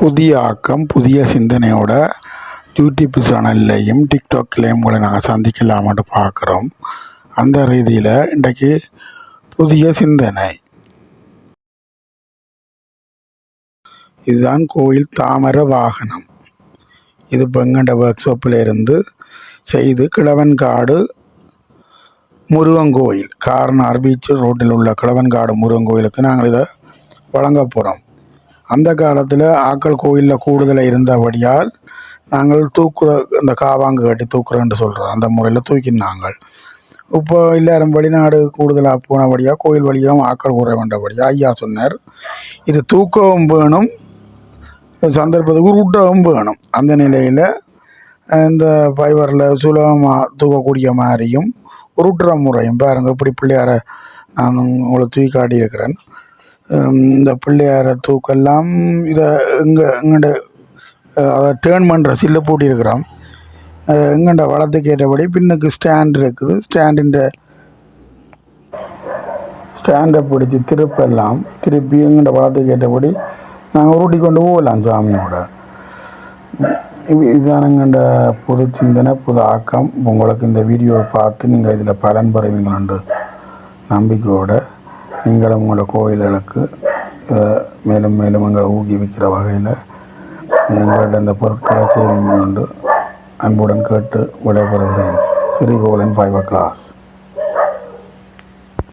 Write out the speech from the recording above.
புதிய ஆக்கம் புதிய சிந்தனையோட யூடியூப் சேனல்லையும் டிக்டாக்லேயும் உங்களை நாங்கள் சந்திக்கலாமான்னு பார்க்குறோம். அந்த ரீதியில் இன்றைக்கு புதிய சிந்தனை, இதுதான் கோயில் தாமர வாகனம். இது இப்போ எங்கண்ட ஒர்க் ஷாப்பில் இருந்து செய்து கிழவன்காடு முருகன் கோயில், கார்னார் பீச் ரோட்டில் உள்ள கிழவன்காடு முருகன் கோயிலுக்கு நாங்கள் இதை வழங்க போகிறோம். அந்த காலத்தில் ஆக்கள் கோயிலில் கூடுதலாக இருந்தபடியால் நாங்கள் தூக்குற அந்த காவாங்கு கட்டி தூக்குறோன்னு சொல்கிறோம். அந்த முறையில் தூக்கினாங்க. இப்போ எல்லாரும் வெளிநாடு கூடுதலாக போனபடியாக கோயில் வழியாகவும் ஆக்கள் கூற வேண்டபடியாக ஐயா சொன்னார், இது தூக்கவும் வேணும், சந்தர்ப்பத்துக்கு உருட்டவும் வேணும். அந்த நிலையில் இந்த ஃபைபரில் சுலபமாக தூக்கக்கூடிய மாதிரியும் உருட்டுற முறையும் பாருங்கள். இப்படி பிள்ளையாரை நான் உங்களை தூக்கி காட்டியிருக்கிறேன். இந்த பிள்ளையார தூக்கெல்லாம் இதை எங்கள்ட அதை டேர்ன் பண்ணுற சில்லு பூட்டியிருக்கிறோம். எங்கள்ட வளத்துக்கு ஏற்றபடி பின்னுக்கு ஸ்டாண்ட் இருக்குது. ஸ்டாண்டை பிடிச்சி திருப்பெல்லாம் திருப்பி எங்கள்ட வளத்துக்கு ஏற்றபடி நாங்கள் உருட்டி கொண்டு போகலாம் சாமியோட. இதுதான் எங்கள்ட புது சிந்தனை, புது ஆக்கம். உங்களுக்கு இந்த வீடியோவை பார்த்து நீங்கள் இதில் பலன் பெறுவீங்களான்ற நம்பிக்கையோடு நீங்களும் உங்களோட கோயில்களுக்கு மேலும் மேலும் எங்களை ஊக்குவிக்கிற வகையில் எங்களோட இந்த பொருட்களை செய்வீங்க என்று அன்புடன் கேட்டு விடைபெறுகிறேன். ஸ்ரீகோலன் 5 கிளாஸ்.